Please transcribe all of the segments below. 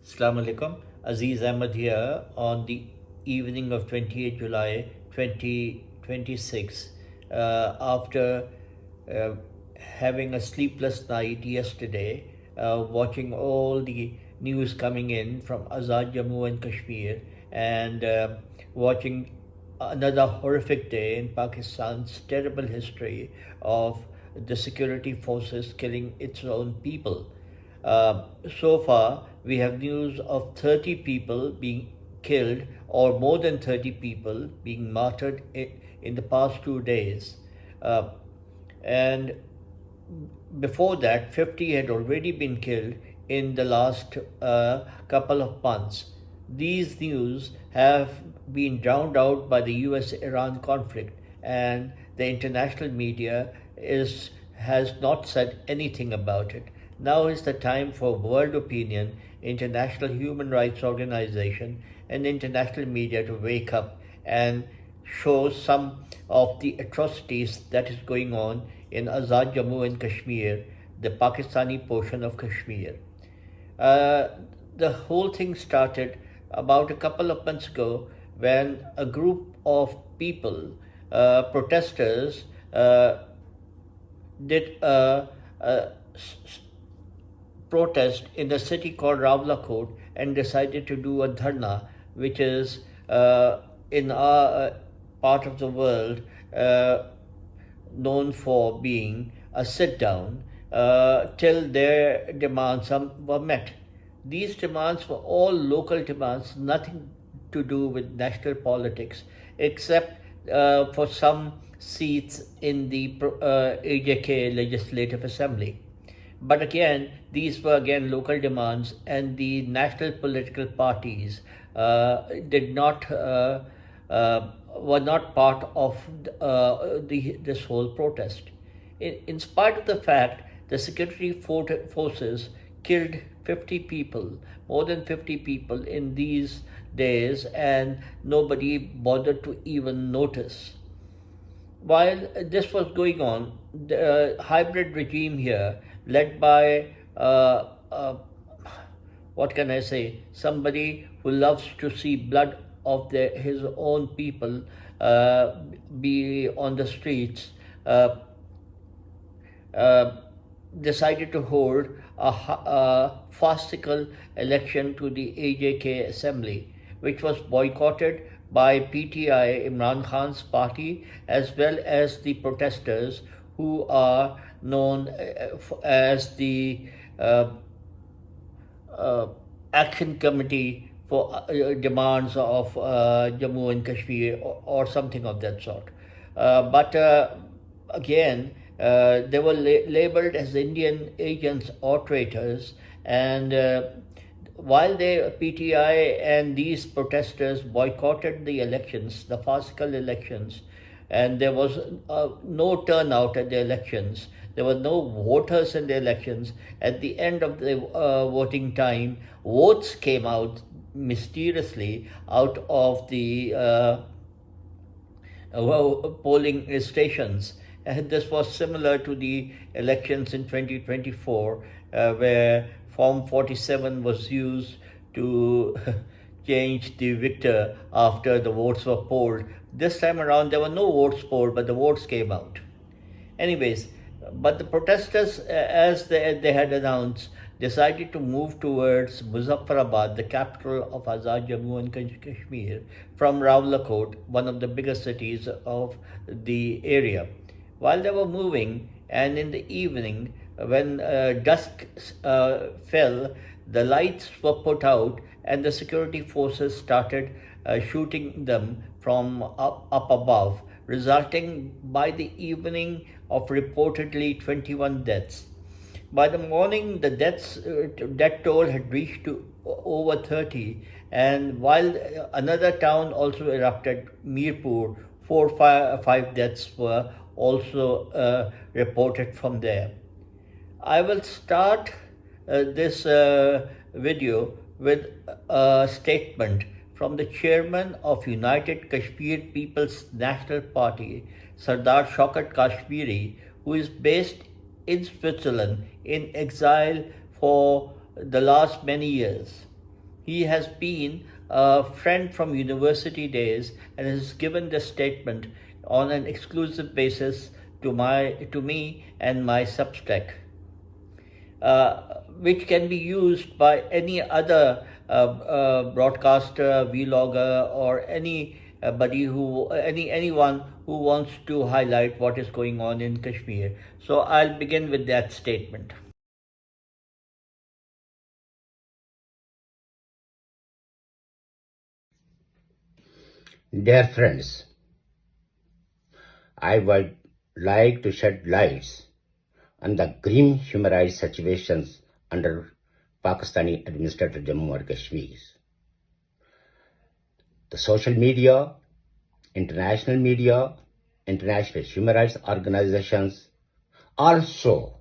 Assalamu alaikum. Aziz Ahmed here on the evening of 28 July 2026. After uh, having a sleepless night yesterday, watching all the news coming in from Azad Jammu and Kashmir, and watching another horrific day in Pakistan's terrible history of the security forces killing its own people. Uh, so far, we have news of 30 people being killed or more than 30 people being martyred in the past 2 days. Uh, and before that, 50 had already been killed in the last couple of months. These news have been drowned out by the US Iran conflict, and the international media has not said anything about it. Now is the time for world opinion, international human rights organization, and international media to wake up and show some of the atrocities that is going on in Azad Jammu and Kashmir, the Pakistani portion of Kashmir. Uh, the whole thing started about a couple of months ago when a group of people, protesters, did a protest in a city called Rawalakot and decided to do a dharna, which is in our part of the world known for being a sit down till their demands were met. These demands were all local demands, nothing to do with national politics, except for some seats in the AJK Legislative Assembly. But again, these were again local demands, and the national political parties did not were not part of this whole protest. In spite of the fact the security forces killed 50 people, more than 50 people in these days, and nobody bothered to even notice. While this was going on, the hybrid regime here, led by what can I say, somebody who loves to see blood of his own people be on the streets, uh, uh, decided to hold a farcical election to the AJK Assembly, which was boycotted by PTI, Imran Khan's party, as well as the protesters who are known as the uh, Action Committee for demands of Jammu and Kashmir, or something of that sort. But again, they were labeled as Indian agents or traitors, and while the PTI and these protesters boycotted the elections, the farcical elections, and there was no turnout at the elections, there were no voters in the elections. At the end of the voting time, votes came out mysteriously out of the polling stations. And this was similar to the elections in 2024, where Form 47 was used to change the victor after the votes were polled. This time around, there were no votes polled, but the votes came out. Anyways, but the protesters, as they had announced, decided to move towards Muzaffarabad, the capital of Azad Jammu and Kashmir, from Rawalakot, one of the biggest cities of the area. While they were moving, and in the evening, when dusk fell, the lights were put out, and the security forces started shooting them from up above, resulting by the evening of reportedly 21 deaths. By the morning, the death toll had reached to over 30, and while another town also erupted, Mirpur, five deaths were also reported from there. I will start this video with a statement from the chairman of United Kashmir People's National Party, Sardar Shaukat Kashmiri, who is based in Switzerland in exile for the last many years. He has been a friend from university days and has given the statement on an exclusive basis to me and my Substack, which can be used by any other broadcaster, vlogger, or anyone who wants to highlight what is going on in Kashmir. So I'll begin with that statement. Dear friends, I would like to shed lights on the grim human rights situations under Pakistani administered Jammu and Kashmir. The social media, international human rights organizations also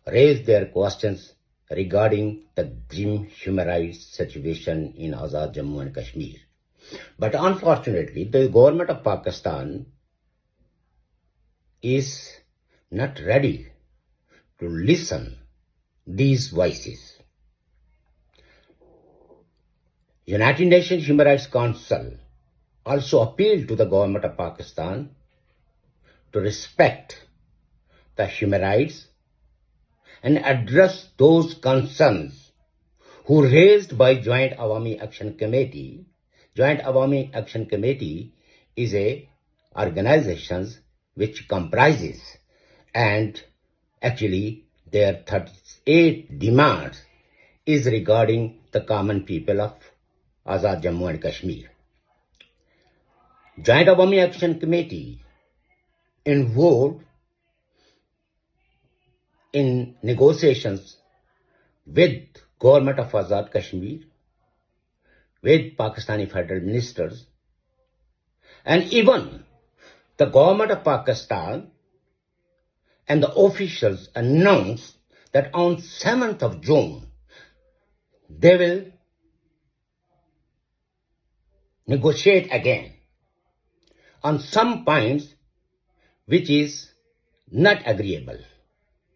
raised their questions regarding the grim human rights situation in Azad Jammu and Kashmir. But unfortunately, the government of Pakistan is not ready to listen these voices. United Nations Human Rights Council also appealed to the government of Pakistan to respect the human rights and address those concerns who raised by Joint Awami Action Committee. Joint Awami Action Committee is a organization which comprises, and actually their 38 demands is regarding the common people of Azad Jammu and Kashmir. Joint Awami Action Committee involved in negotiations with government of Azad Kashmir, with Pakistani federal ministers, and even the government of Pakistan and the officials announced that on 7th of June, they will negotiate again on some points which is not agreeable,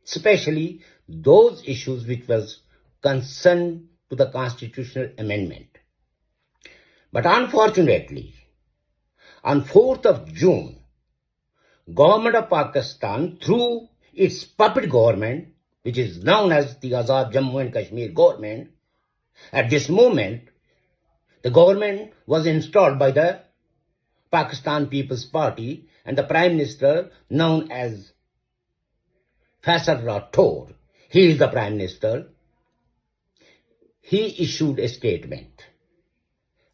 especially those issues which was concerned to the constitutional amendment. But unfortunately, on 4th of June, government of Pakistan, through its puppet government, which is known as the Azad Jammu and Kashmir government, at this moment, the government was installed by the Pakistan People's Party and the Prime Minister known as Faisal Rathod. He is the Prime Minister. He issued a statement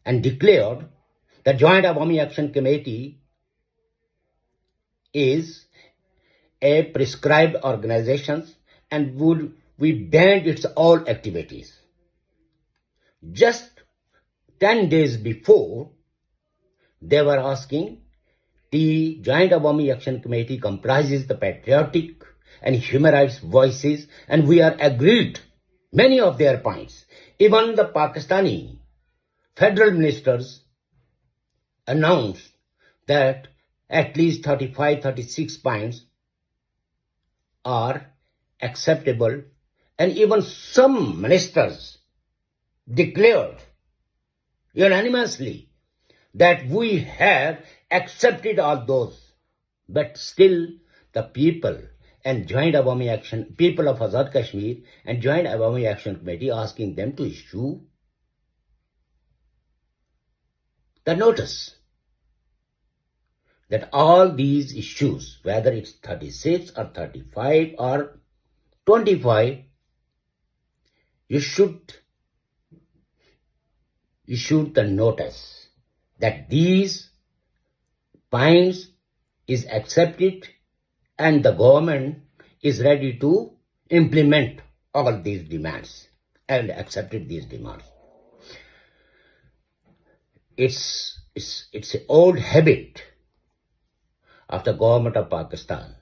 and declared the Joint Awami Action Committee is a prescribed organization and would we banned its all activities. Just 10 days before, they were asking the Joint Awami Action Committee comprises the patriotic and human rights voices, and we are agreed many of their points. Even the Pakistani federal ministers announced that at least 35, 36 points are acceptable, and even some ministers declared unanimously that we have accepted all those, but still the people and Joint Awami Action, people of Azad Kashmir and Joint Awami Action Committee asking them to issue the notice that all these issues, whether it's 36 or 35 or 25, you should issue the notice that these points is accepted and the government is ready to implement all these demands and accepted these demands. It's an old habit of the government of Pakistan.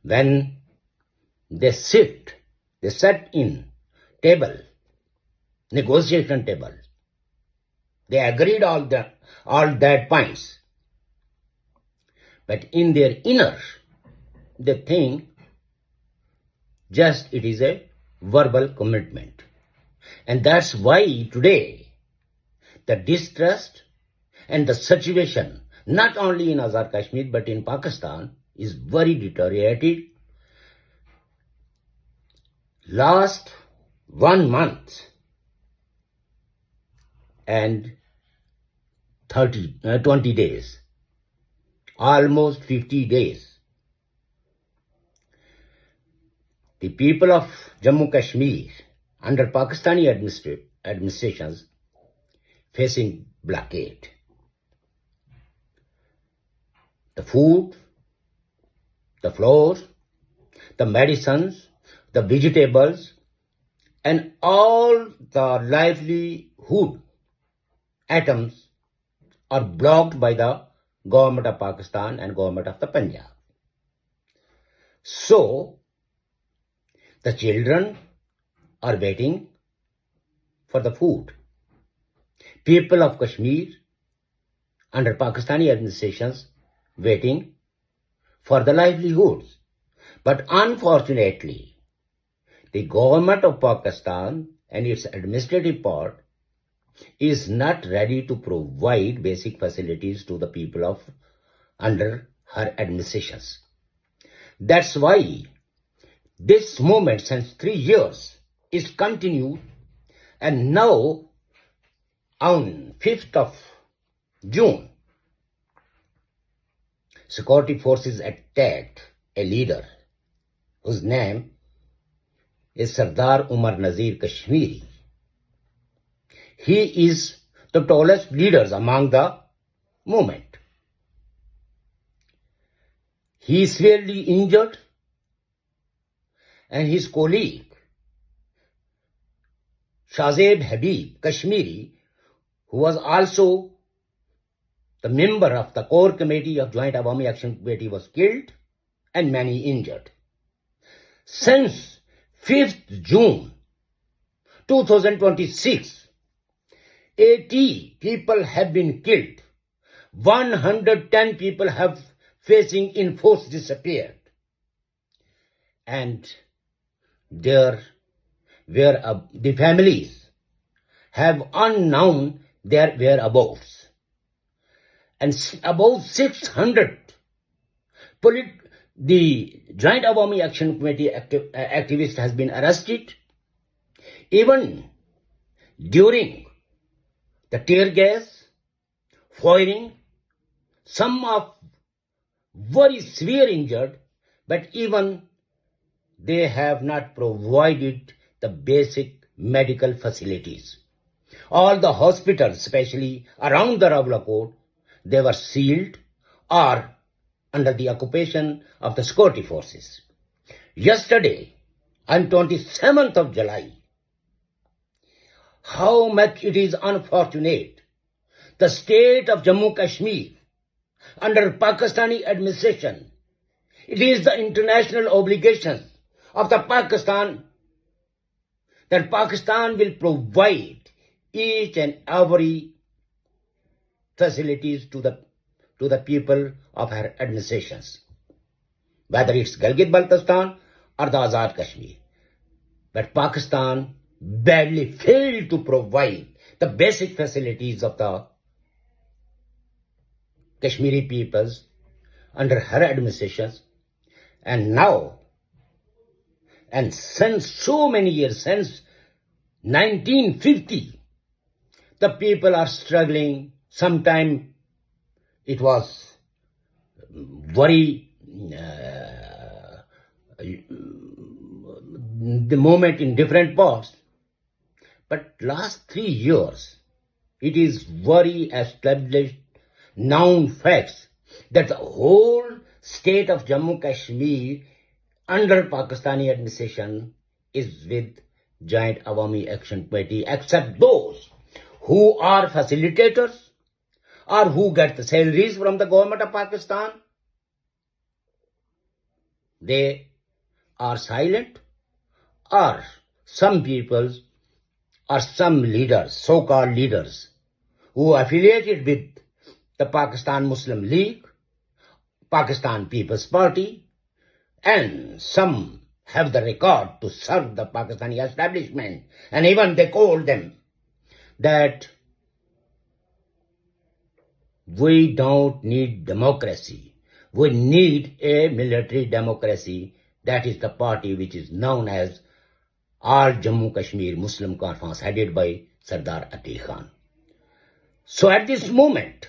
When they sat in negotiation table, they agreed all that points. But in their inner, they think just it is a verbal commitment. And that's why today the distrust and the situation, not only in Azad Kashmir but in Pakistan, is very deteriorated. Last 1 month and 20 days, almost 50 days, the people of Jammu Kashmir under Pakistani administrations facing blockade. The food, the flour, the medicines, the vegetables, and all the livelihood items are blocked by the government of Pakistan and government of the Punjab. So, the children are waiting for the food. People of Kashmir under Pakistani administrations waiting for the livelihoods. But unfortunately, the government of Pakistan and its administrative part is not ready to provide basic facilities to the people of under her administrations. That's why this movement since 3 years is continued, and now on 5th of June, security forces attacked a leader whose name is Sardar Umar Nazir Kashmiri. He is the tallest leader among the movement. He is severely injured, and his colleague Shahzeb Habib Kashmiri, who was also the member of the core committee of Joint Awami Action Committee, was killed and many injured. Since 5th June 2026, 80 people have been killed. 110 people have facing enforced disappeared. And there where the families have unknown their whereabouts. And about 600 the Joint Awami Action Committee activist has been arrested. Even during the tear gas, firing, some are very severe injured, but even they have not provided the basic medical facilities. All the hospitals, especially around the Rawalakot, they were sealed or under the occupation of the security forces. Yesterday, on 27th of July, how much it is unfortunate, the state of Jammu Kashmir, under Pakistani administration, it is the international obligation of the Pakistan that Pakistan will provide each and every facilities to the people of her administrations, whether it's Gilgit-Baltistan or the Azad Kashmir. But Pakistan badly failed to provide the basic facilities of the Kashmiri peoples under her administrations. And now, and since so many years, since 1950, the people are struggling. Sometimes it was very the moment in different parts. But last 3 years, it is very established, known facts that the whole state of Jammu Kashmir under Pakistani administration is with Joint Awami Action Committee, except those who are facilitators or who get the salaries from the government of Pakistan. They are silent, or some people or some leaders, so-called leaders, who are affiliated with the Pakistan Muslim League, Pakistan People's Party, and some have the record to serve the Pakistani establishment. And even they told them that we don't need democracy. We need a military democracy. That is the party which is known as All Jammu Kashmir Muslim Conference, headed by Sardar Atiq Khan. So at this moment,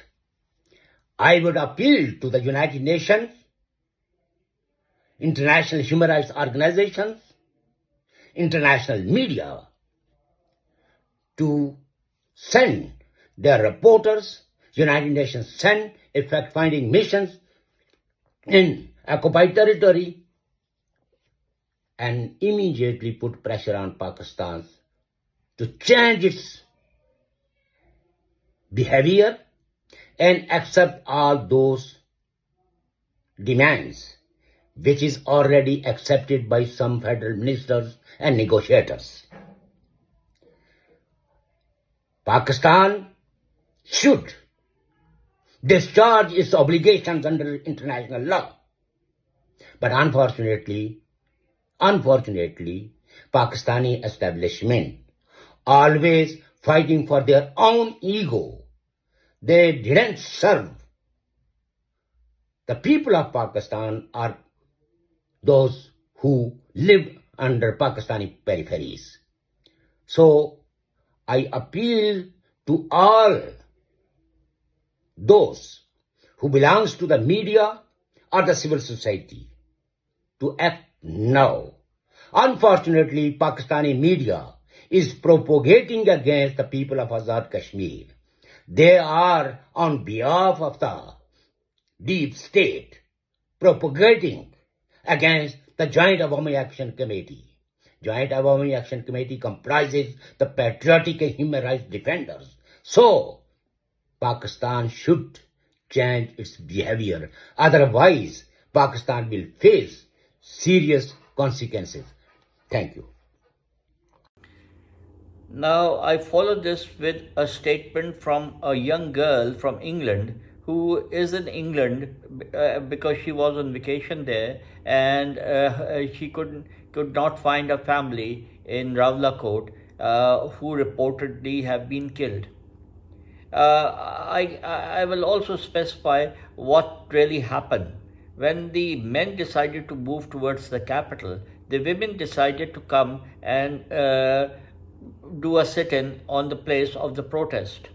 I would appeal to the United Nations, international human rights organizations, international media to send their reporters. United Nations send a fact-finding missions in occupied territory and immediately put pressure on Pakistan to change its behavior and accept all those demands, which is already accepted by some federal ministers and negotiators. Pakistan should discharge its obligations under international law. But unfortunately, Pakistani establishment always fighting for their own ego. They didn't serve the people of Pakistan or those who live under Pakistani peripheries. So I appeal to all those who belongs to the media or the civil society to act now. Unfortunately, Pakistani media is propagating against the people of Azad Kashmir. They are on behalf of the deep state propagating against the Joint Awami Action Committee. Joint Awami Action Committee comprises the patriotic and human rights defenders. So, Pakistan should change its behavior. Otherwise, Pakistan will face serious consequences. Thank you. Now, I follow this with a statement from a young girl from England who is in England because she was on vacation there, and she could not find a family in Rawalakot who reportedly have been killed. I will also specify what really happened. When the men decided to move towards the capital, the women decided to come and do a sit-in on the place of the protest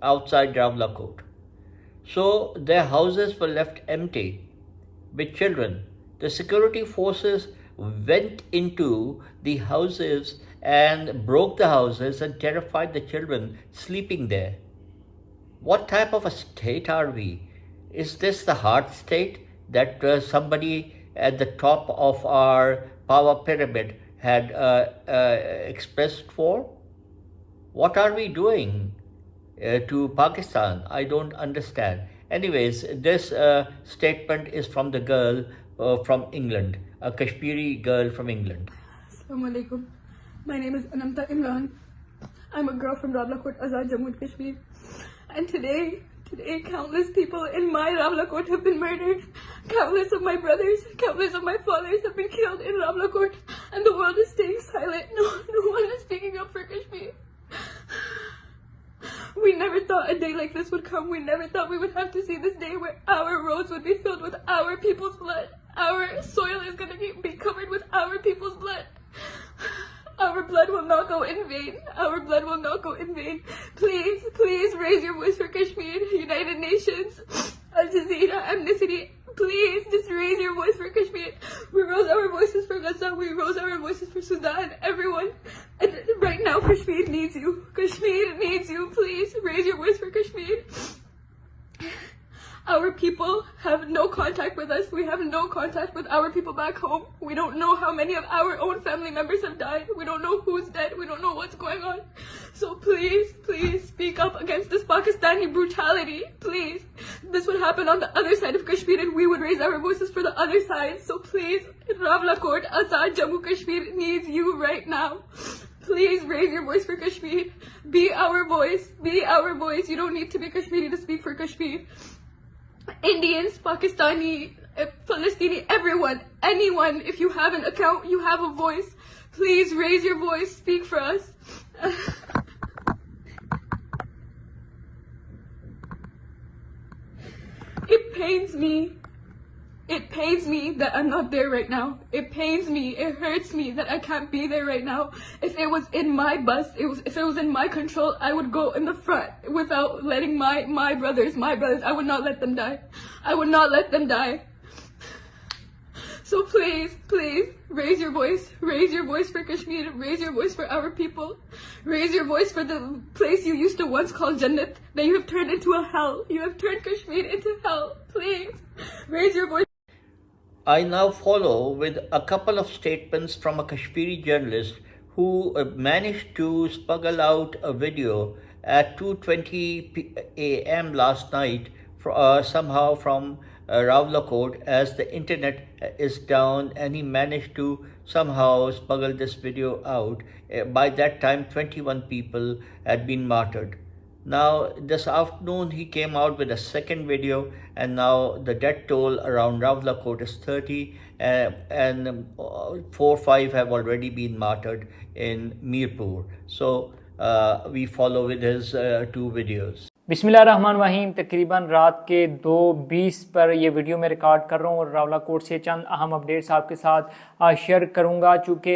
outside Rawalakot. So their houses were left empty with children. The security forces went into the houses and broke the houses and terrified the children sleeping there. What type of a state are we? Is this the hard state that somebody at the top of our power pyramid had expressed for? What are we doing to Pakistan? I don't understand. Anyways, this statement is from the girl from England, a Kashmiri girl from England. Assalamu alaikum. My name is Anamta Imran. I'm a girl from Rawalakot, Azad Jammu Kashmir. And today, countless people in my Rawalakot have been murdered. Countless of my brothers, countless of my fathers have been killed in Rawalakot. And the world is staying silent. No one is speaking up for Kashmir. We never thought a day like this would come. We never thought we would have to see this day where our roads would be filled with our people's blood. Our soil is going to be covered with our people's blood. Our blood will not go in vain. Our blood will not go in vain. Please, please raise your voice for Kashmir. United Nations, Al Jazeera, Amnesty. Please, just raise your voice for Kashmir. We rose our voices for Gaza. We rose our voices for Sudan. Everyone. And right now, Kashmir needs you. Kashmir needs you. Please, raise your voice for Kashmir. Our people have no contact with us. We have no contact with our people back home. We don't know how many of our own family members have died. We don't know who's dead. We don't know what's going on. So please, please speak up against this Pakistani brutality. Please. This would happen on the other side of Kashmir and we would raise our voices for the other side. So please, Rawalakot, Azad Jammu Kashmir needs you right now. Please raise your voice for Kashmir. Be our voice. Be our voice. You don't need to be Kashmiri to speak for Kashmir. Indians, Pakistani, Palestinian, everyone, anyone, if you have an account, you have a voice, please raise your voice, speak for us. It pains me. It pains me that I'm not there right now. It pains me, it hurts me that I can't be there right now. If it was in my bus, if it was in my control, I would go in the front without letting my brothers, I would not let them die. I would not let them die. So please, raise your voice for Kashmir, raise your voice for our people, raise your voice for the place you used to once call Jannat, that you have turned into a hell. You have turned Kashmir into hell. Please, raise your voice. I now follow with a couple of statements from a Kashmiri journalist who managed to smuggle out a video at 2:20 a.m. last night somehow from Rawalakot, as the internet is down, and he managed to somehow smuggle this video out. By that time, 21 people had been martyred. Now, this afternoon, he came out with a second video, and now the death toll around Rawalakot is 30, and 4 or 5 have already been martyred in Mirpur. So, we follow with his 2 videos. बिस्मिल्लाहिर्रहमानिर्रहीम। तकरीबन रात के 2:20 पर ये video मैं record कर रहा हूँ और रावलाकोट से चंद अहम अपडेट्स आपके साथ शेयर करूँगा। चूँकि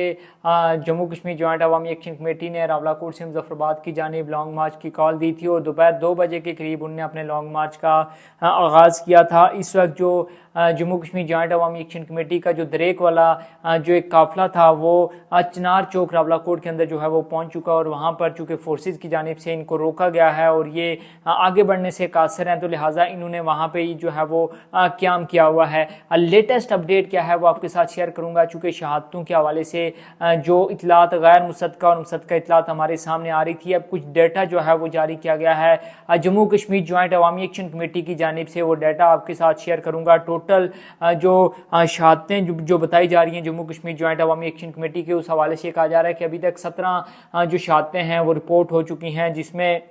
जम्मू कश्मीर जॉइंट अवामी एक्शन कमेटी ने रावलाकोट से मुजफ्फराबाद की जानिब लॉन्ग मार्च की कॉल दी थी और दोपहर 2 बजे के करीब उन्होंने अपने लॉन्ग मार्च का आगाज़ किया था। इस वक्त जो जम्मू कश्मीर जॉइंट अवामी एक्शन कमेटी का जो दरेक वाला जो एक काफ़िला था वो चिनार चौक रावलाकोट के अंदर जो है वो पहुँच चुका और वहाँ पर चूँकि फोर्सेस की जानिब से इनको रोका गया है और ये आगे बढ़ने से कासर हैं, तो लिहाजा इन्होंने वहाँ पे ही जो है वो क़याम किया हुआ है। लेटेस्ट अपडेट क्या है वो आपके साथ शेयर करूँगा। चूँकि शहादतों के हवाले से जो इतलात गैर मुसद्दका और मुसद्दका इतलात हमारे सामने आ रही थी, अब कुछ डाटा जो है वो जारी किया गया है जम्मू कश्मीर जॉइंट अवामी एक्शन कमेटी की जानिब से। वो डाटा आपके साथ शेयर करूँगा। टोटल जो शहादतें जो बताई जा रही हैं जम्मू कश्मीर जॉइंट अवामी एक्शन कमेटी के, उस हवाले से कहा जा रहा है कि अभी तक 17 जो शहादतें हैं वो रिपोर्ट हो चुकी हैं, जिसमें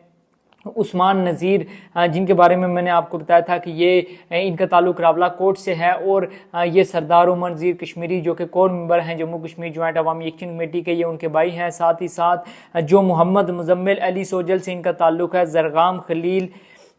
उस्मान नज़ीर जिनके बारे में मैंने आपको बताया था कि ये इनका ताल्लुक रावलाकोट से है, और ये सरदार उमर नज़ीर कश्मीरी जो कि कोर मेंबर हैं जम्मू कश्मीर जॉइंट अवामी एक्शन कमेटी के, ये उनके भाई हैं। साथ ही साथ जो मोहम्मद मुजम्मिल अली सोजल से इनका ताल्लुक है, जरगाम खलील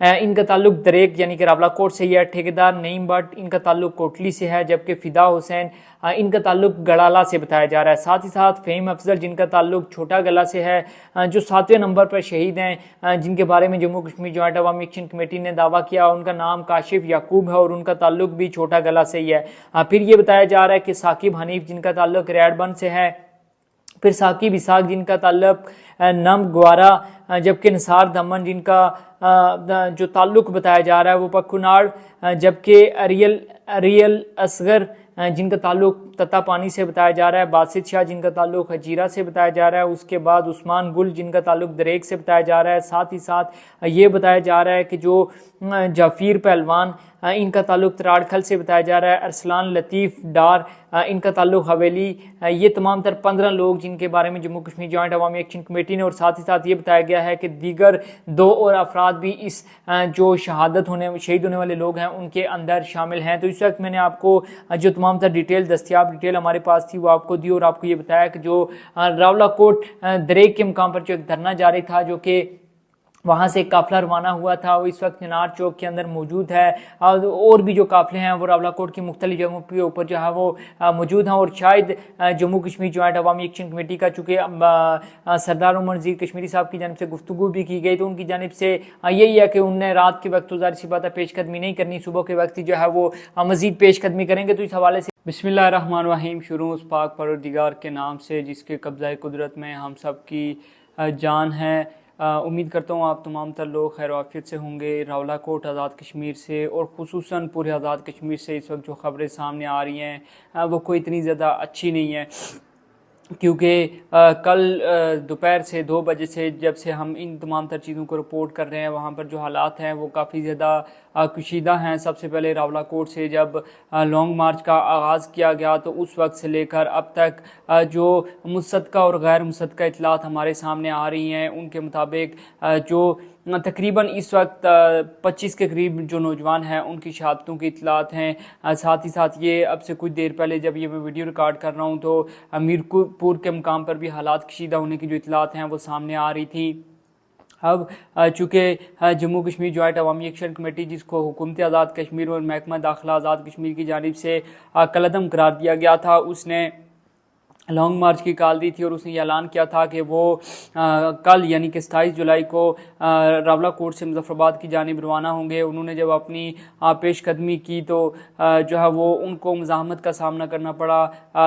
इनका ताल्लुक दरेक यानी कि रावलाकोट से है, ठेकेदार नईम भट्ट इनका ताल्लुक कोटली से है, जबकि फ़िदा हुसैन इनका ताल्लुक गड़ाला से बताया जा रहा है। साथ ही साथ फ़हीम अफजल जिनका ताल्लुक छोटा गला से है, जो 7वें नंबर पर शहीद हैं, जिनके बारे में जम्मू कश्मीर जॉइंट अवामी एक्शन कमेटी ने दावा किया, उनका नाम काशिफ याकूब है और उनका ताल्लुक भी छोटा गला से ही है। फिर ये बताया जा रहा है कि साकिब हनीफ जिनका ताल्लुक रेडबन से है, फिर साकिब इसाक जिनका ताल्लुक नम ग्वारा, जबकि निसार दमन जिनका जो ताल्लुक बताया जा रहा है वो पक्कुनाड़, जबकि अरियल असगर जिनका ताल्लुक तता पानी से बताया जा रहा है, बासित शाह जिनका ताल्लुक हजीरा से बताया जा रहा है, उसके बाद उस्मान गुल जिनका ताल्लुक दरेक से बताया जा रहा है। साथ ही साथ ये बताया जा रहा है कि जो जाफिर पहलवान इनका ताल्लुक तराड़खल से बताया जा रहा है, अरसलान लतीफ़ डार इनका ताल्लुक हवेली, ये तमाम तर 15 लोग जिनके बारे में जम्मू कश्मीर जॉइंट अवामी एक्शन कमेटी ने, और साथ ही साथ ये बताया गया है कि दीगर 2 और अफराद भी इस जो शहीद होने वाले लोग हैं उनके अंदर शामिल हैं। तो इस वक्त मैंने आपको जो तमाम तर डिटेल हमारे पास थी वो आपको दी और आपको ये बताया कि जो रावलाकोट दरेक के मुकाम पर जो एक धरना जारी था, जो कि वहाँ से एक काफ़िला रवाना हुआ था, वो इस वक्त चिनार चौक के अंदर मौजूद है, और भी जो काफ़िले हैं वो रावलाकोट की मुख्तलिफ जगहों के ऊपर जो है वो मौजूद हैं। और शायद जम्मू कश्मीर जॉइंट अवामी एक्शन कमेटी का चूँकि सरदार उमर नज़ीर कश्मीरी साहब की जानिब से गुफ्तगू भी की गई, तो उनकी जानिब से यही है कि उनने रात के वक्त तो ज़ाहिर सी बात है पेशकदमी नहीं करनी, सुबह के वक्त ही जो है वो मज़ीद पेशकदमी करेंगे। तो इस हवाले से बिस्मिल्लाहिर्रहमानिर्रहीम, शुरू उस पाक परवरदिगार के नाम से जिसके कब्ज़ा कुदरत में हम सब की जान है। उम्मीद करता हूँ आप तमाम तर लोग खैर आफियत से होंगे। रावलाकोट आज़ाद कश्मीर से और ख़ुसूसन पूरे आज़ाद कश्मीर से इस वक्त जो ख़बरें सामने आ रही हैं वो कोई इतनी ज़्यादा अच्छी नहीं है, क्योंकि कल दोपहर से 2 बजे से जब से हम इन तमाम तर चीज़ों को रिपोर्ट कर रहे हैं, वहाँ पर जो हालात हैं वो काफ़ी ज़्यादा कुशीदा हैं। सबसे पहले रावलाकोट से जब लॉन्ग मार्च का आगाज़ किया गया तो उस वक्त से लेकर अब तक जो मुसद्दका और गैर मुसद्दका इतलात हमारे सामने आ रही हैं, उनके मुताबिक जो تقریباً اس وقت 25 کے قریب جو نوجوان ہیں ان کی شہادتوں کی اطلاعات ہیں. ساتھ ہی ساتھ یہ اب سے کچھ دیر پہلے جب یہ میں ویڈیو ریکارڈ کر رہا ہوں تو میرپور کے مقام پر بھی حالات کشیدہ ہونے کی جو اطلاعات ہیں وہ سامنے آ رہی تھی. اب چونکہ جموں کشمیر جوائنٹ عوامی ایکشن کمیٹی جس کو حکومت آزاد کشمیر اور محکمہ داخلہ آزاد کشمیر کی جانب سے کالعدم قرار دیا گیا تھا، اس نے لانگ مارچ کی کال دی تھی اور اس نے یہ اعلان کیا تھا کہ وہ کل یعنی کہ 27 جولائی کو راولہ کوٹ سے مظفر آباد کی جانب روانہ ہوں گے. انہوں نے جب اپنی پیش قدمی کی تو جو ہے وہ ان کو مزاحمت کا سامنا کرنا پڑا.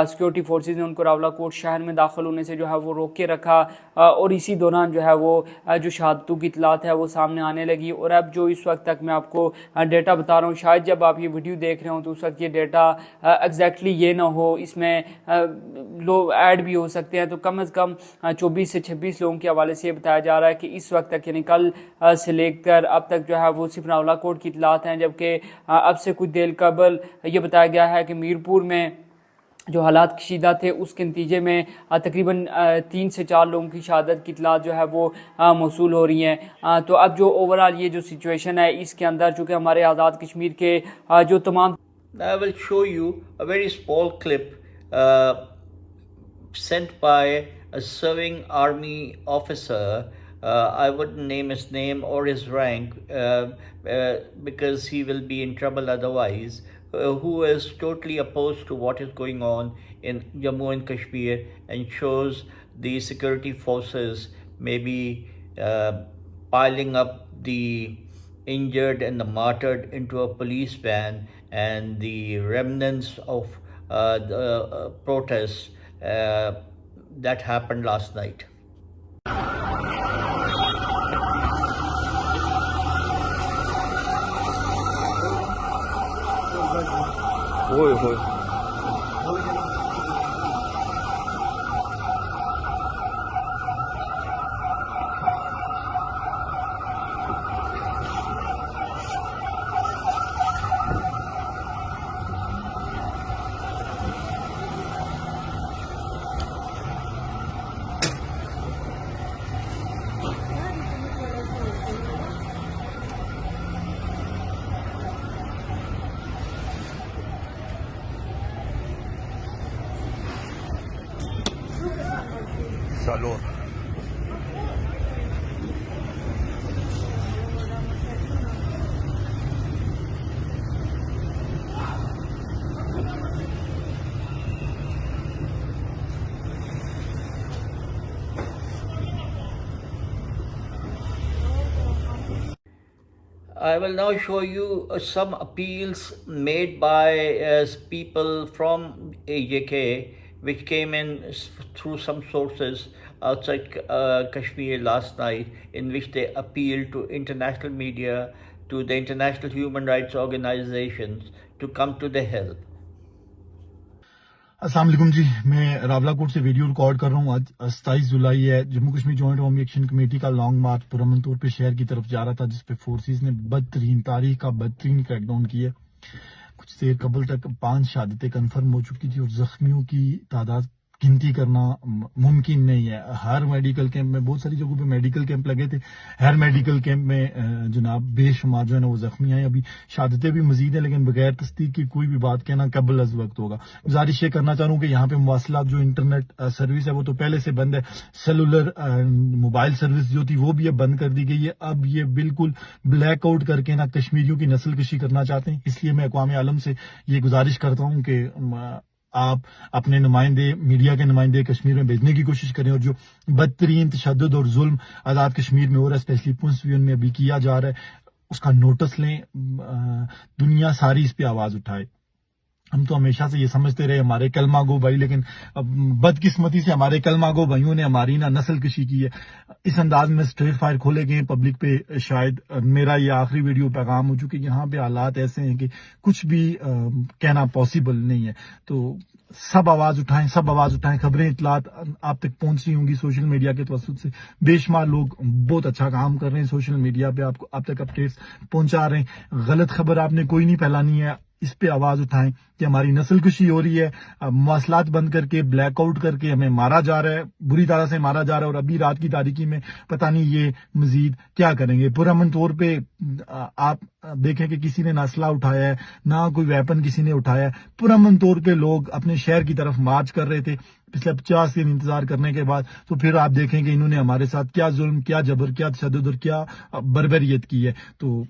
سیکورٹی فورسز نے ان کو راولہ کوٹ شہر میں داخل ہونے سے جو ہے وہ روک کے رکھا اور اسی دوران جو ہے وہ جو شہادتوں کی اطلاعات ہے وہ سامنے آنے لگی. اور اب جو اس وقت تک میں آپ کو ڈیٹا بتا رہا ہوں، شاید جب آپ یہ ویڈیو دیکھ رہے ہوں تو اس وقت یہ ڈیٹا ایگزیکٹلی یہ نہ ہو، اس میں ایڈ بھی ہو سکتے ہیں، تو کم از کم 24 سے 26 لوگوں کے حوالے سے یہ بتایا جا رہا ہے کہ اس وقت تک یعنی کل سے لے کر اب تک جو ہے وہ صرف راولہ کوٹ کی اطلاعات ہیں. جبکہ اب سے کچھ دیر قبل یہ بتایا گیا ہے کہ میرپور میں جو حالات کشیدہ تھے اس کے نتیجے میں تقریباً 3 سے 4 لوگوں کی شہادت کی اطلاعات جو ہے وہ موصول ہو رہی ہیں. تو اب جو اوورآل یہ جو سچویشن ہے اس کے اندر چونکہ ہمارے آزاد کشمیر کے جو تمام I will show you a very small clip sent by a serving army officer. I wouldn't name his name or his rank because he will be in trouble otherwise, who is totally opposed to what is going on in Jammu and Kashmir and shows the security forces maybe piling up the injured and the martyred into a police van, and the remnants of the protests that happened last night. Salud. I will now show you some appeals made by people from AJK, which came in through some sources outside Kashmir last night, in which they appealed to international media, to the international human rights organizations to come to their help. السلام علیکم جی، میں راولہ کوٹ سے video record کر رہا ہوں. آج 27 جولائی ہے. Jammu Kashmir joint عوامی ایکشن کمیٹی کا لانگ مارچ پرامن طور پہ شہر کی طرف جا رہا تھا، جس پہ فورسز نے بدترین تاریخ کا بدترین کریک ڈاؤن کیا. کچھ دیر قبل تک 5 شہادتیں کنفرم ہو چکی تھی اور زخمیوں کی تعداد گنتی کرنا ممکن نہیں ہے. ہر میڈیکل کیمپ میں بہت ساری جگہوں پہ میڈیکل کیمپ لگے تھے، ہر میڈیکل کیمپ میں جناب بے شمار جو ہے نا وہ زخمی آئے. ابھی شہادتیں بھی مزید ہیں لیکن بغیر تصدیق کی کوئی بھی بات کہنا قبل از وقت ہوگا. گزارش یہ کرنا چاہ رہا ہوں کہ یہاں پہ مواصلات جو انٹرنیٹ سروس ہے وہ تو پہلے سے بند ہے. سیلولر موبائل سروس جو تھی وہ بھی اب بند کر دی گئی ہے. اب یہ بالکل بلیک آؤٹ کر کے نا کشمیریوں کی نسل کشی کرنا چاہتے ہیں. اس لیے میں اقوام عالم سے یہ گزارش کرتا ہوں کہ آپ اپنے نمائندے، میڈیا کے نمائندے کشمیر میں بھیجنے کی کوشش کریں، اور جو بدترین تشدد اور ظلم آزاد کشمیر میں ہو رہا ہے، اسپیشلی پونچھ ڈویژن میں ابھی کیا جا رہا ہے، اس کا نوٹس لیں. دنیا ساری اس پہ آواز اٹھائے. ہم تو ہمیشہ سے یہ سمجھتے رہے ہمارے کلمہ گو بھائی، لیکن بدقسمتی سے ہمارے کلمہ گو بھائیوں نے ہماری نا نسل کشی کی ہے. اس انداز میں اسٹریٹ فائر کھولے گئے پبلک پہ. شاید میرا یہ آخری ویڈیو پیغام ہو چکے. یہاں پہ حالات ایسے ہیں کہ کچھ بھی کہنا پاسبل نہیں ہے. تو سب آواز اٹھائیں. خبریں اطلاعات آپ تک پہنچ رہی ہوں گی سوشل میڈیا کے توسط سے. بے شمار لوگ بہت اچھا کام کر رہے ہیں سوشل میڈیا پہ، آپ تک اپڈیٹس پہنچا رہے ہیں. غلط خبر آپ نے کوئی نہیں پھیلانی ہے. اس پہ آواز اٹھائیں کہ ہماری نسل کشی ہو رہی ہے, مواصلات بند کر کے, بلیک آؤٹ کر کے ہمیں مارا جا رہا ہے, بری طرح سے مارا جا رہا ہے, اور ابھی رات کی تاریکی میں پتہ نہیں یہ مزید کیا کریں گے. پرامن طور پہ آپ دیکھیں کہ کسی نے نہ اسلحہ اٹھایا ہے, نہ کوئی ویپن کسی نے اٹھایا ہے. پرامن طور پہ لوگ اپنے شہر کی طرف مارچ کر رہے تھے پچھلے 50 دن انتظار کرنے کے بعد. تو پھر آپ دیکھیں کہ انہوں نے ہمارے ساتھ کیا ظلم, کیا جبر, کیا تشدد اور کیا بربریت کی ہے. تو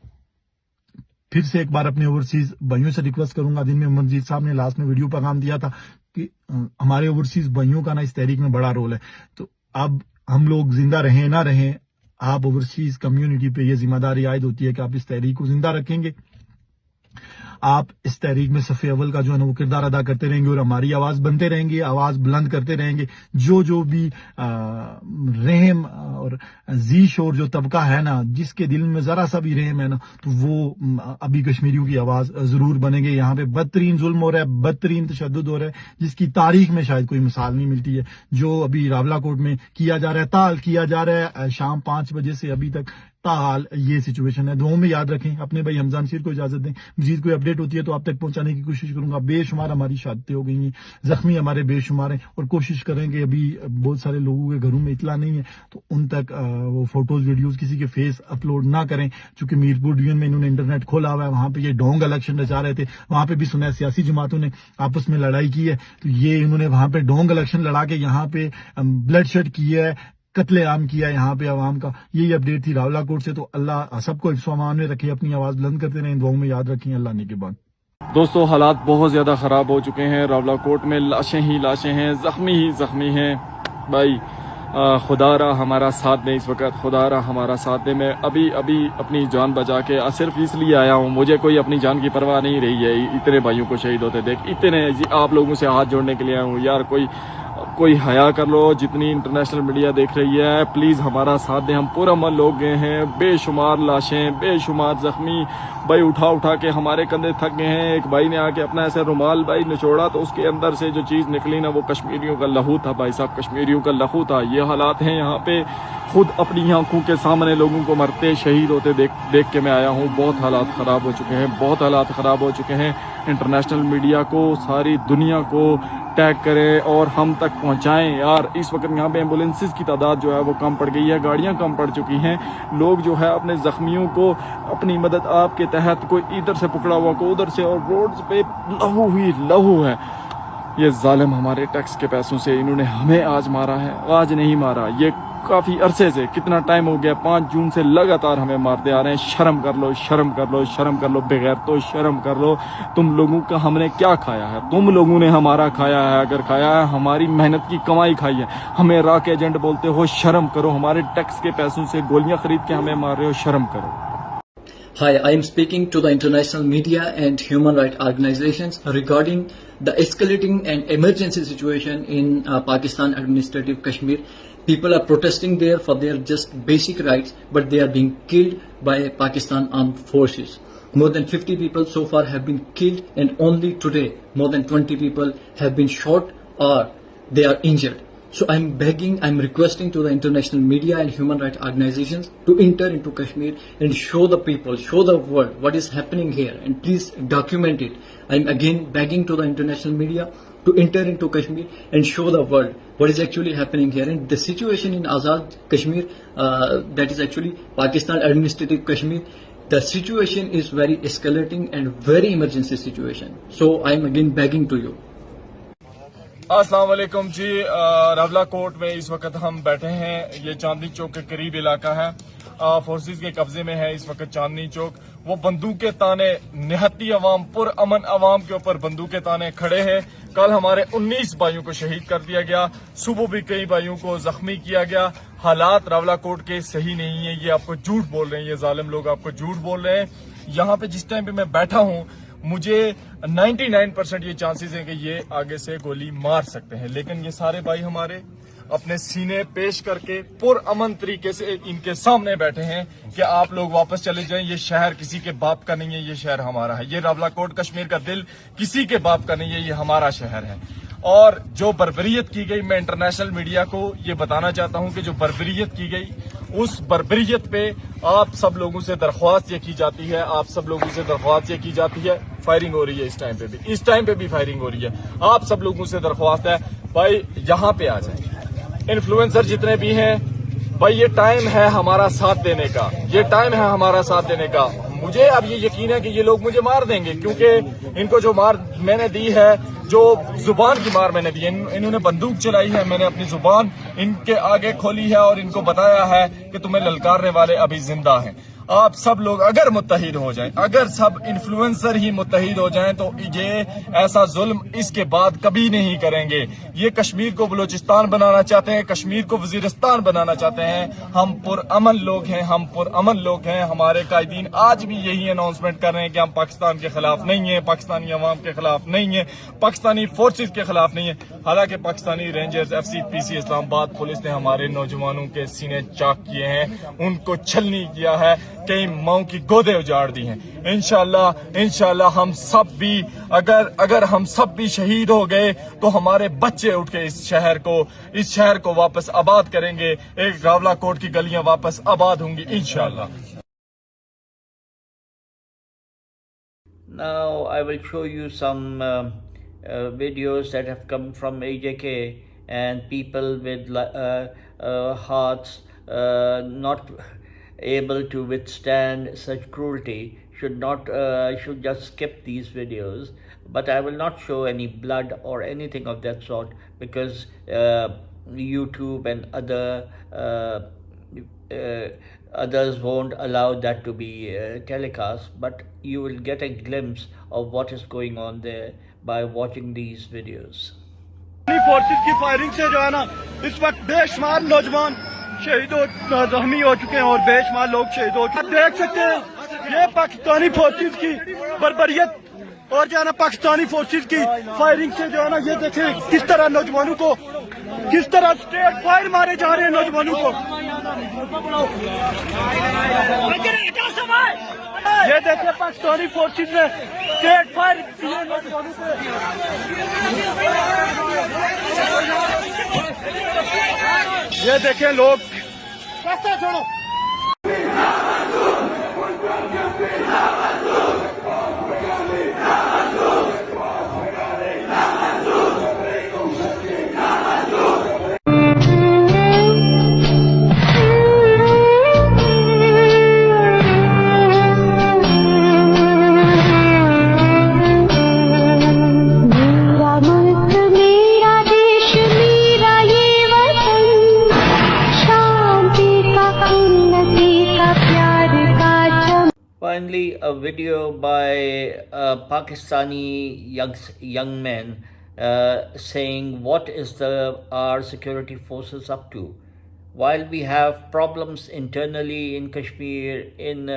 پھر سے ایک بار اپنے اوورسیز بھائیوں سے ریکویسٹ کروں گا, دن میں منجیت صاحب نے لاسٹ میں ویڈیو پیغام دیا تھا کہ ہمارے اوورسیز بھائیوں کا نا اس تحریک میں بڑا رول ہے. تو اب ہم لوگ زندہ رہیں نہ رہیں, آپ اوورسیز کمیونٹی پہ یہ ذمہ داری عائد ہوتی ہے کہ آپ اس تحریک کو زندہ رکھیں گے, آپ اس تحریک میں صف اول کا جو ہے نا وہ کردار ادا کرتے رہیں گے, اور ہماری آواز بنتے رہیں گے, آواز بلند کرتے رہیں گے. جو بھی رحم اور ذی شعور جو طبقہ ہے نا, جس کے دل میں ذرا سا بھی رحم ہے نا, تو وہ ابھی کشمیریوں کی آواز ضرور بنے گے. یہاں پہ بدترین ظلم ہو رہا ہے, بدترین تشدد ہو رہا ہے, جس کی تاریخ میں شاید کوئی مثال نہیں ملتی ہے. جو ابھی راولا کوٹ میں کیا جا رہا ہے, تال کیا جا رہا ہے, شام 5 بجے سے ابھی تک تاحال یہ سچویشن ہے. دعاؤں میں یاد رکھیں. اپنے بھائی حمزہ نصیر کو اجازت دیں, مزید کوئی اپڈیٹ ہوتی ہے تو آپ تک پہنچانے کی کوشش کروں گا. بے شمار ہماری شہادتیں ہو گئی ہیں, زخمی ہمارے بے شمار ہیں, اور کوشش کریں کہ ابھی بہت سارے لوگوں کے گھروں میں اطلاع نہیں ہے تو ان تک وہ فوٹوز ویڈیوز کسی کے فیس اپلوڈ نہ کریں. چونکہ میرپور ڈویژن میں انہوں نے انٹرنیٹ کھولا ہوا ہے, وہاں پہ یہ ڈونگ الیکشن رچا رہے تھے, وہاں پہ بھی سنا ہے سیاسی جماعتوں نے آپس میں لڑائی کی ہے, تو یہ انہوں نے وہاں پہ ڈونگ الیکشن لڑا کے یہاں پہ بلڈ شیڈ کیا ہے, قتل عام کیا یہاں پہ عوام کا. یہی اپڈیٹ تھی راولا کوٹ سے. تو اللہ سب کو حفظ و امان میں رکھے, اپنی آواز بلند کرتے رہیں, دعاؤں میں یاد رکھیں. اللہ نے کے بعد دوستو حالات بہت زیادہ خراب ہو چکے ہیں. راولا کوٹ میں لاشیں ہی لاشیں ہیں, زخمی ہی زخمی ہیں. بھائی خدا را ہمارا ساتھ دیں, اس وقت خدا را ہمارا ساتھ دیں. میں ابھی اپنی جان بچا کے صرف اس لیے آیا ہوں, مجھے کوئی اپنی جان کی پرواہ نہیں رہی ہے. اتنے بھائیوں کو شہید ہوتے دیکھ, اتنے آپ لوگوں سے ہاتھ جوڑنے کے لیے آیا ہوں. یار کوئی حیا کر لو. جتنی انٹرنیشنل میڈیا دیکھ رہی ہے, پلیز ہمارا ساتھ دیں. ہم پرامن لوگ گئے ہیں, بے شمار لاشیں, بے شمار زخمی. بھائی اٹھا کے ہمارے کندھے تھک گئے ہیں. ایک بھائی نے آ کے اپنا ایسے رومال بھائی نچوڑا تو اس کے اندر سے جو چیز نکلی نا, وہ کشمیریوں کا لہو تھا. بھائی صاحب کشمیریوں کا لہو تھا. یہ حالات ہیں یہاں پہ. خود اپنی آنکھوں کے سامنے لوگوں کو مرتے شہید ہوتے دیکھ کے میں آیا ہوں. بہت حالات خراب ہو چکے ہیں, بہت حالات خراب ہو چکے ہیں. انٹرنیشنل میڈیا کو, ساری دنیا کو ٹیگ کریں اور ہم تک پہنچائیں. یار اس وقت یہاں پہ ایمبولینسز کی تعداد جو ہے وہ کم پڑ گئی ہے, گاڑیاں کم پڑ چکی ہیں. لوگ جو ہے اپنے زخمیوں کو اپنی مدد آپ کے تحت, کوئی ادھر سے پکڑا ہوا, کوئی ادھر سے, اور روڈز پہ لہو ہی لہو ہے. یہ ظالم ہمارے ٹیکس کے پیسوں سے انہوں نے ہمیں آج مارا ہے, آج نہیں مارا, یہ کافی عرصے سے, کتنا ٹائم ہو گیا, 5 جون سے لگاتار ہمیں مارتے آ رہے ہیں. شرم کر لو, شرم کر لو, شرم کر لو. بغیر تو شرم کر لو. تم لوگوں کا ہم نے کیا کھایا ہے؟ تم لوگوں نے ہمارا کھایا ہے. اگر کھایا ہے, ہماری محنت کی کمائی کھائی ہے. ہمیں راک ایجنٹ بولتے ہو, شرم کرو. ہمارے ٹیکس کے پیسوں سے گولیاں خرید کے ہمیں مار رہے ہو, شرم کرو. Hi, I am speaking to the international media and human rights organizations regarding the escalating and emergency situation in Pakistan administrative Kashmir. People are protesting there for their just basic rights, but they are being killed by Pakistan armed forces. More than 50 people so far have been killed, and only today more than 20 people have been shot or they are injured. So I'm begging, I'm requesting to the international media and human rights organizations to enter into Kashmir and show the people, show the world what is happening here, and please document it. I'm again begging to the international media to enter into Kashmir and show the world what is actually happening here. And the situation in Azad Kashmir, that is actually Pakistan administrative Kashmir, the situation is very escalating and very emergency situation. So I'm again begging to you. السلام علیکم جی. راولا کوٹ میں اس وقت ہم بیٹھے ہیں. یہ چاندنی چوک کے قریب علاقہ ہے, فورسز کے قبضے میں ہے اس وقت چاندنی چوک. وہ بندوقیں تانے, نہتی عوام, پر امن عوام کے اوپر بندوقیں تانے کھڑے ہیں. کل ہمارے 19 بھائیوں کو شہید کر دیا گیا, صبح بھی کئی بھائیوں کو زخمی کیا گیا. حالات راولا کوٹ کے صحیح نہیں ہیں. یہ آپ کو جھوٹ بول رہے ہیں, یہ ظالم لوگ آپ کو جھوٹ بول رہے ہیں. یہاں پہ جس ٹائم پہ میں بیٹھا ہوں, مجھے 99% یہ چانسز ہیں کہ یہ آگے سے گولی مار سکتے ہیں. لیکن یہ سارے بھائی ہمارے اپنے سینے پیش کر کے پر امن طریقے سے ان کے سامنے بیٹھے ہیں کہ آپ لوگ واپس چلے جائیں. یہ شہر کسی کے باپ کا نہیں ہے, یہ شہر ہمارا ہے. یہ راولا کوٹ کشمیر کا دل کسی کے باپ کا نہیں ہے, یہ ہمارا شہر ہے. اور جو بربریت کی گئی, میں انٹرنیشنل میڈیا کو یہ بتانا چاہتا ہوں کہ جو بربریت کی گئی, اس بربریت پہ آپ سب لوگوں سے درخواست یہ کی جاتی ہے, فائرنگ ہو رہی ہے اس ٹائم پہ بھی فائرنگ ہو رہی ہے. آپ سب لوگوں سے درخواست ہے بھائی یہاں پہ آ جائیں. انفلوئنسر جتنے بھی ہیں بھائی یہ ٹائم ہے ہمارا ساتھ دینے کا, مجھے اب یہ یقین ہے کہ یہ لوگ مجھے مار دیں گے, کیونکہ ان کو جو مار میں نے دی ہے, جو زبان کی مار میں نے دی, انہوں نے بندوق چلائی ہے, میں نے اپنی زبان ان کے آگے کھولی ہے اور ان کو بتایا ہے کہ تمہیں للکارنے والے ابھی زندہ ہیں. آپ سب لوگ اگر متحد ہو جائیں, اگر سب انفلوئنسر ہی متحد ہو جائیں تو یہ ایسا ظلم اس کے بعد کبھی نہیں کریں گے. یہ کشمیر کو بلوچستان بنانا چاہتے ہیں, کشمیر کو وزیرستان بنانا چاہتے ہیں. ہم پرامن لوگ ہیں, ہمارے قائدین آج بھی یہی اناؤنسمنٹ کر رہے ہیں کہ ہم پاکستان کے خلاف نہیں ہیں, پاکستانی عوام کے خلاف نہیں ہیں, پاکستانی فورسز کے خلاف نہیں ہیں. حالانکہ پاکستانی رینجرز, FCPC اسلام آباد پولیس نے ہمارے نوجوانوں کے سینے چاک کیے ہیں, ان کو چھلنی کیا ہے, کئی ماؤں کی گودے اجاڑ دی ہیں. انشاءاللہ ہم سب بھی اگر ہم سب بھی شہید ہو گئے تو ہمارے بچے اٹھ کے اس شہر کو واپس آباد کریں گے. ایک راولا کوٹ کی گلیاں واپس آباد ہوں گی انشاءاللہ. Now I will show you some videos that have come from AJK, and people with hearts not able to withstand such cruelty should just skip these videos. But I will not show any blood or anything of that sort, because YouTube and others won't allow that to be telecast. But you will get a glimpse of what is going on there by watching these videos. Forces کی firing سے جو ہے نا اس وقت بے شمار نوجوان شہید زخمی ہو چکے ہیں اور بے شمار لوگ شہید ہو چکے ہیں. دیکھ سکتے ہیں یہ پاکستانی فورسز کی بربریت اور جو ہے نا پاکستانی فورسز کی فائرنگ سے جو ہے نا یہ دیکھیں کس طرح نوجوانوں کو, کس طرح اسٹریٹ فائر مارے جا رہے ہیں نوجوانوں کو. یہ دیکھیں پاکستانی فورسز نے اسٹریٹ فائر کیے نوجوانوں پہ. یہ دیکھیں لوگ راستہ چھوڑو. Finally, a video by a Pakistani young man saying what is our security forces up to. While we have problems internally in Kashmir, in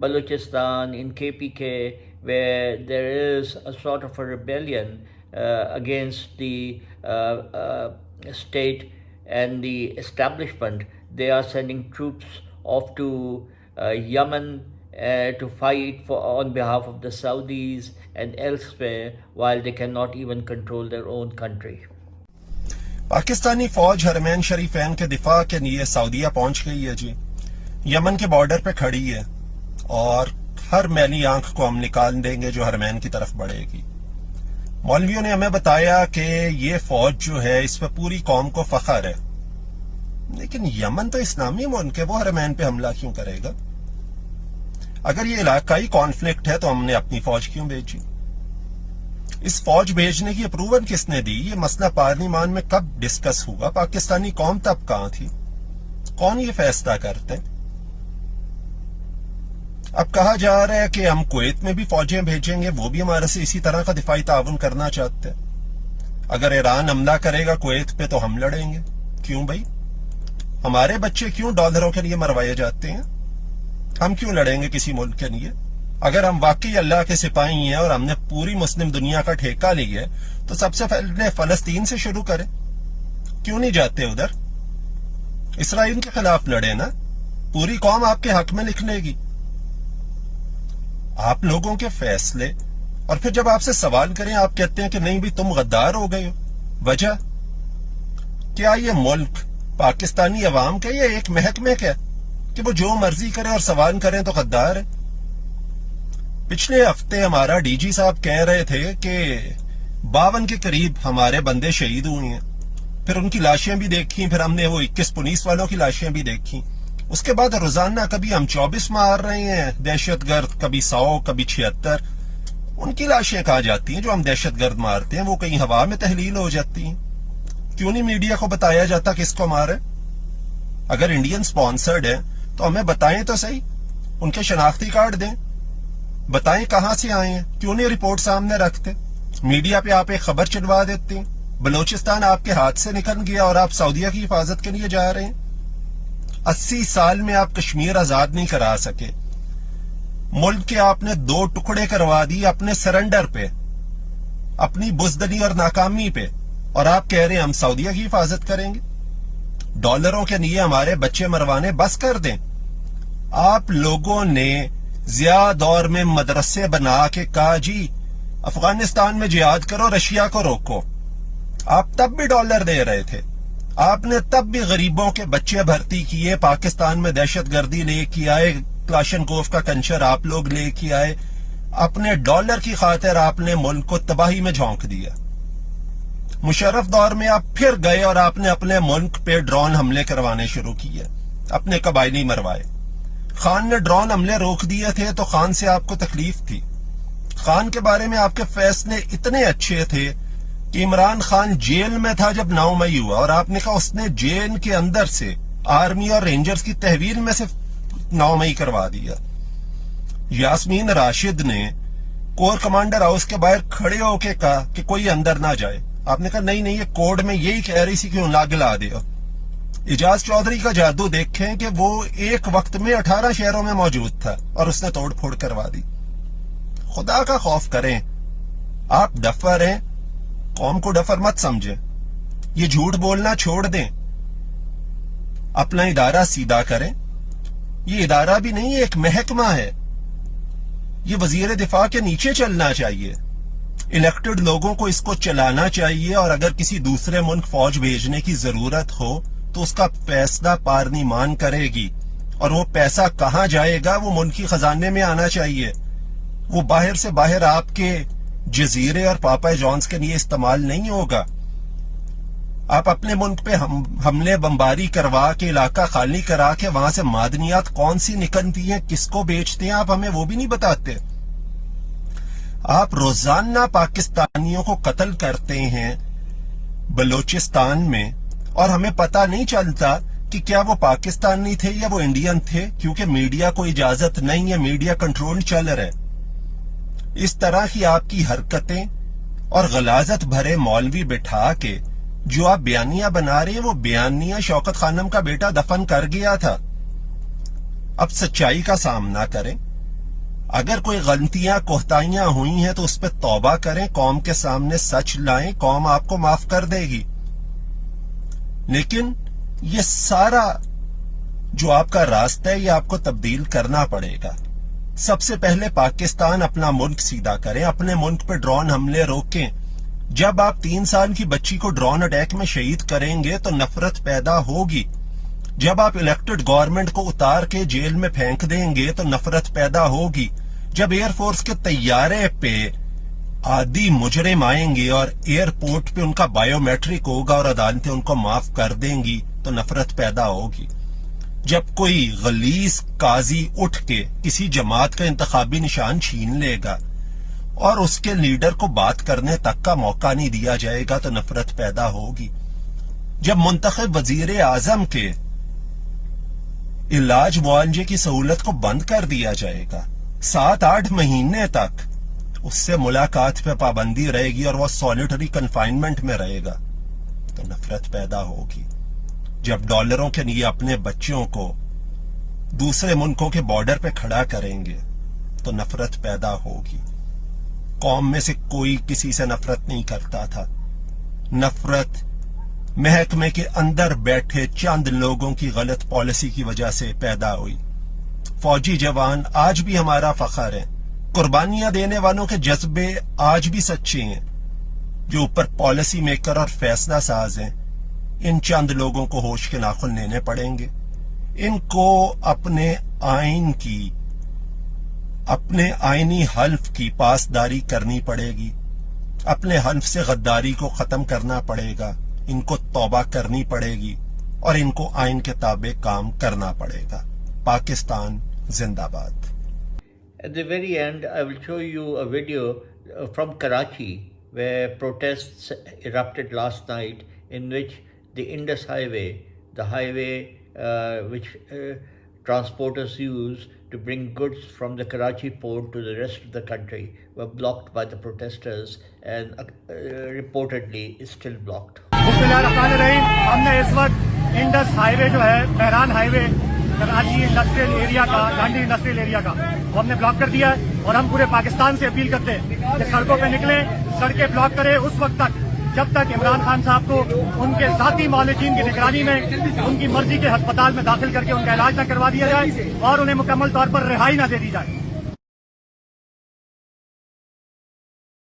Balochistan, in KPK, where there is a sort of a rebellion against the state and the establishment, they are sending troops off to Yemen to fight on behalf of the Saudis and elsewhere, while they cannot even control their own country. Pakistani فوج حرمین شریفین کے دفاع کے لیے سعودیہ پہنچ گئی ہے جی, یمن کے بارڈر پہ کھڑی ہے, اور ہر میلی آنکھ کو ہم نکال دیں گے جو حرمین کی طرف بڑھے گی. مولویوں نے ہمیں بتایا کہ یہ فوج جو ہے اس پہ پوری قوم کو فخر ہے, لیکن یمن تو اسلامی ملک ہے, وہ حرمین پہ حملہ کیوں کرے گا؟ اگر یہ علاقائی کانفلکٹ ہے تو ہم نے اپنی فوج کیوں بھیجی؟ اس فوج بھیجنے کی اپروول کس نے دی؟ یہ مسئلہ پارلیمان میں کب ڈسکس ہوا؟ پاکستانی قوم تب کہاں تھی؟ کون یہ فیصلہ کرتے؟ اب کہا جا رہا ہے کہ ہم کویت میں بھی فوجیں بھیجیں گے, وہ بھی ہمارے سے اسی طرح کا دفاعی تعاون کرنا چاہتے ہیں. اگر ایران حملہ کرے گا کویت پہ تو ہم لڑیں گے. کیوں بھائی؟ ہمارے بچے کیوں ڈالروں کے لیے مروائے جاتے ہیں؟ ہم کیوں لڑیں گے کسی ملک کے لیے؟ اگر ہم واقعی اللہ کے سپاہی ہیں اور ہم نے پوری مسلم دنیا کا ٹھیکہ لیا ہے تو سب سے پہلے فلسطین سے شروع کریں. کیوں نہیں جاتے ادھر؟ اسرائیل کے خلاف لڑے نا, پوری قوم آپ کے حق میں لکھ لے گی. آپ لوگوں کے فیصلے, اور پھر جب آپ سے سوال کریں آپ کہتے ہیں کہ نہیں بھی تم غدار ہو گئے ہو. وجہ کیا؟ یہ ملک پاکستانی عوام کا یا ایک محکمے کا کہ وہ جو مرضی کرے اور سوال کریں تو غدار ہے؟ पिछले हफ्ते हमारा डीजी साहब कह रहे थे कि 52 के करीब हमारे बंदे शहीद हुए हैं, फिर उनकी लाशें भी देखी, फिर हमने वो 21 पुलिस वालों की लाशें भी देखी। उसके बाद रोजाना कभी हम 24 मार रहे हैं दहशतगर्द, कभी 100, कभी 76। उनकी लाशें कहाँ जाती हैं जो हम दहशतगर्द मारते हैं? वो कहीं हवा में तहलील हो जाती हैं। क्यों नहीं मीडिया को बताया जाता किसको मारे? अगर इंडियन स्पॉन्सर्ड है तो हमें बताएं तो सही, उनके शनाख्ती कार्ड दें, बताएं कहां से आए हैं। क्यों नहीं रिपोर्ट सामने रखते? मीडिया पे आप एक खबर चलवा देते हैं, बलोचिस्तान आपके हाथ से निकल गया और आप सऊदीया की हिफाजत के लिए जा रहे हैं। 80 साल में आप कश्मीर आजाद नहीं करा सके, मुल्क के आपने 2 टुकड़े करवा दिए अपने सरेंडर पे, अपनी बुजदली और नाकामी पे, और आप कह रहे हैं हम सऊदीया की हिफाजत करेंगे। डॉलरों के लिए हमारे बच्चे मरवाने बस कर दें। आप लोगों ने जिया दौर में मदरसे बना के कहा जी अफगानिस्तान में जिहाद करो, रशिया को रोको। आप तब भी डॉलर दे रहे थे, आपने तब भी गरीबों के बच्चे भर्ती किए, पाकिस्तान में दहशतगर्दी लेके आए, क्लाशनकोव का कंचर आप लोग लेके आए, अपने डॉलर की खातिर आपने मुल्क को तबाही में झोंक दिया। मुशर्रफ दौर में आप फिर गए और आपने अपने मुल्क पे ड्रोन हमले करवाने शुरू किए, अपने कबायली मरवाए। खान ने ड्रोन हमले रोक दिए थे तो खान से आपको तकलीफ थी। खान के बारे में आपके फैसले इतने अच्छे थे कि इमरान खान जेल में था जब 9 मई हुआ और आपने कहा उसने जेल के अंदर से आर्मी और रेंजर्स की तहवील में से 9 मई करवा दिया। यास्मीन राशिद ने कोर कमांडर हाउस के बाहर खड़े होके कहा कि कोई अंदर ना जाए। आपने कहा नहीं नहीं, ये कोड में यही कह रही थी, क्यों लागिला दे। इजाज चौधरी का जादू देखें कि वो एक वक्त में 18 शहरों में मौजूद था और उसने तोड़ फोड़ करवा दी। खुदा का खौफ करें, आप डफर हैं, कौम को डफर मत समझें। ये झूठ बोलना छोड़ दें, अपना इदारा सीधा करें। ये इदारा भी नहीं, एक महकमा है, ये वजीर दिफा के नीचे चलना चाहिए। इलेक्टेड लोगों को इसको चलाना चाहिए और अगर किसी दूसरे मुल्क फौज भेजने की जरूरत हो तो उसका फैसला पार्लिमान करेगी, और वो पैसा कहां जाएगा वो मुल्क की खजाने में आना चाहिए। वो बाहर से बाहर आपके जजीरे और पापा जॉन्स के लिए इस्तेमाल नहीं होगा। आप अपने मुल्क पे हमले बमबारी करवा के, इलाका खाली करा के वहां से मादनियात कौन सी निकलती हैं, किसको बेचते हैं, आप हमें वो भी नहीं बताते। आप रोजाना पाकिस्तानियों को कत्ल करते हैं बलोचिस्तान में और हमें पता नहीं चलता कि क्या वो पाकिस्तानी थे या वो इंडियन थे, क्योंकि मीडिया को इजाजत नहीं है, मीडिया कंट्रोल चल रहा है। इस तरह की आपकी हरकतें और गलाजत भरे मौलवी बिठा के जो आप बयानियां बना रहे हैं, वो बयानियां शौकत खानम का बेटा दफन कर गया था। अब सच्चाई का सामना करें, अगर कोई गलतियां कोताहियां हुई हैं तो उस पर तौबा करें, कौम के सामने सच लाएं, कौम आपको माफ कर देगी। लेकिन ये सारा जो आपका रास्ता है ये आपको तब्दील करना पड़ेगा। सबसे पहले पाकिस्तान अपना मुल्क सीधा करें, अपने मुल्क पे ड्रोन हमले रोकें। जब आप 3 साल की बच्ची को ड्रोन अटैक में शहीद करेंगे तो नफरत पैदा होगी। जब आप इलेक्टेड गवर्नमेंट को उतार के जेल में फेंक देंगे तो नफरत पैदा होगी। जब एयरफोर्स के तैयारे पे आदि मुजरिम आएंगे और एयरपोर्ट पे उनका बायोमेट्रिक होगा और अदालतें उनको माफ कर देंगी तो नफरत पैदा होगी। जब कोई गलीज काजी उठ के किसी जमात का इंतखाबी निशान छीन लेगा और उसके लीडर को बात करने तक का मौका नहीं दिया जाएगा तो नफरत पैदा होगी। जब मुंतखब वजीर आजम के इलाज मुआवजे की सहूलत को बंद कर दिया जाएगा, 7-8 महीने तक उससे मुलाकात पे पाबंदी रहेगी और वो सॉलिटरी कन्फाइनमेंट में रहेगा तो नफरत पैदा होगी। जब डॉलरों के लिए अपने बच्चों को दूसरे मुल्कों के बॉर्डर पे खड़ा करेंगे तो नफरत पैदा होगी। कौम में से कोई किसी से नफरत नहीं करता था। नफरत महकमे के अंदर बैठे चंद लोगों की गलत पॉलिसी की वजह से पैदा हुई। फौजी जवान आज भी हमारा फख्र है, कुर्बानियां देने वालों के जज्बे आज भी सच्चे हैं। जो ऊपर पॉलिसी मेकर और फैसला साज हैं, इन चंद लोगों को होश के नाखुन लेने पड़ेंगे। इनको अपने आइन की, اپنے آئینی حلف کی پاسداری کرنی پڑے گی. اپنے حلف سے غداری کو ختم کرنا پڑے گا. ان کو توبہ کرنی پڑے گی اور ان کو آئین کے تابع کام کرنا پڑے گا. پاکستان زندہ باد. At the very end, I will show you a video from Karachi where protests erupted last night in which the Indus Highway, the highway which transporters use to bring goods from the Karachi port to the rest of the country, were blocked by the protesters and reportedly is still blocked. ہم نے اس وقت Indus high وے جو ہے بحران high وے Karachi industrial area کا Gandee industrial area کا وہ ہم نے بلاک کر دیا ہے اور ہم پورے پاکستان سے اپیل کرتے ہیں کہ سڑکوں پہ نکلیں, سڑکیں بلاک کریں اس وقت تک جب تک عمران خان صاحب کو ان کے ذاتی معالجین کی نگرانی میں ان کی مرضی کے ہسپتال میں داخل کر کے ان کا علاج نہ کروا دیا جائے اور انہیں مکمل طور پر رہائی نہ دے دی جائے.